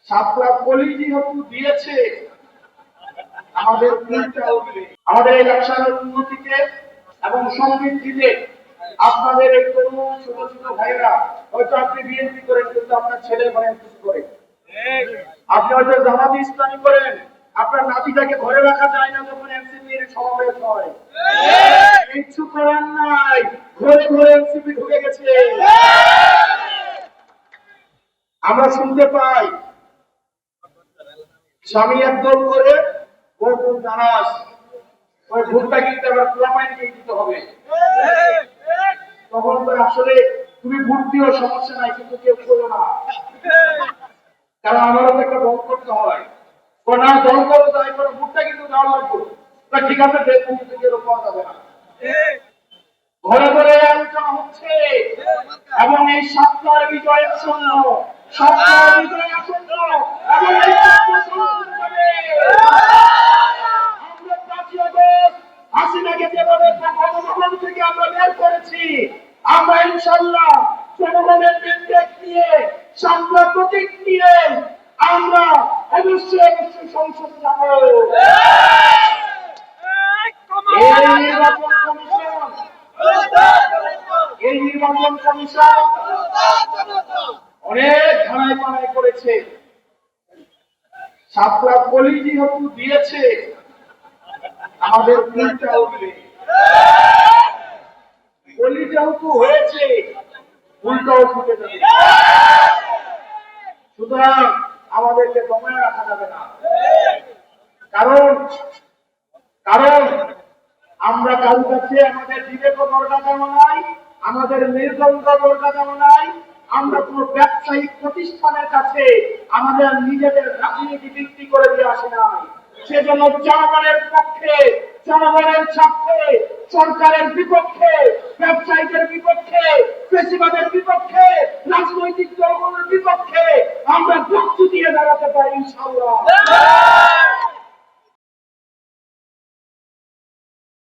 সাপলা কলি যেহেতু দিয়েছে আমাদের আমাদের এই ব্যবসার উন্নতিতে এবং সমৃদ্ধিতে আপনাদের এই তরুণ ছোট ছোট ভাইয়েরা হয়তো আপনি বিএনপি করেন কিন্তু আপনার ছেলে মানে কিছু করে, আপনি হয়তো জামাতি ইসলামী করেন, আপনার নাতিটাকে ঘরে রাখা যায় না যখন এনসিপি এর সমাবেশ হয়। কিছু করার নাই, ঘরে ঘরে এনসিপি ঢুকে গেছে। আমরা শুনতে পাই স্বামী একদল করে বউ জানাস ওই ভোটটা কিন্তু আবার পোলাপাইনকে দিতে হবে। তখন আসলে তুমি ভোট দিও, সমস্যা নাই, কিন্তু কেউ করো না, কারণ আমারও তো একটা দল করতে হয়। না দল করো তাই করে ভোটটা কিন্তু দেওয়া লাগবে, ঠিক আছে দেখুন কিন্তু কেউ পাওয়া যাবে না। ঘরে ঘরে আলোচনা হচ্ছে এবং এই সপ্তাহের বিজয় আসন্ন, সপ্তাহের বিজয় আসন্ন এবং এই আমরা 5ই আগস্ট হাসিনাকে যেভাবে গণভবন থেকে আমরা বের করেছি, আমরা ইনশাআল্লাহ জনগণের ম্যান্ডেট নিয়ে, সামলা প্রতীক নিয়ে আমরা অবশ্যই অবশ্যই সংসদ যাব। এই নির্বাচন কমিশন অনেক ধারায় পাড়ায় করেছে। সাপলা কলি যেহেতু দিয়েছে আমাদের ফুলটাও দিবে, কলি যেহেতু হয়েছে ফুলটাও ফুটে যাবে। সুতরাং আমাদেরকে দমায় রাখা যাবে না, কারণ কারণ আমরা কারো কাছে আমাদের বিবেক দরকার যেমন নাই, আমাদের নির্দ্বন্দ্ব দরকার যেমন নাই, আমরা কোন ব্যবসায়িক প্রতিষ্ঠানের কাছে আমাদের নিজেদের রাজনীতি বিক্রি করে দিয়ে আসি নাই। সেজন্য জনগণের পক্ষে, জনগণের স্বার্থে, সরকারের বিপক্ষে, ব্যবসায়ীদের বিপক্ষে, ফ্যাসিবাদের বিপক্ষে, রাজনৈতিক দলগুলোর বিপক্ষে আমরা প্রস্তুতি দিয়ে দাঁড়াতে পারি ইনশাআল্লাহ।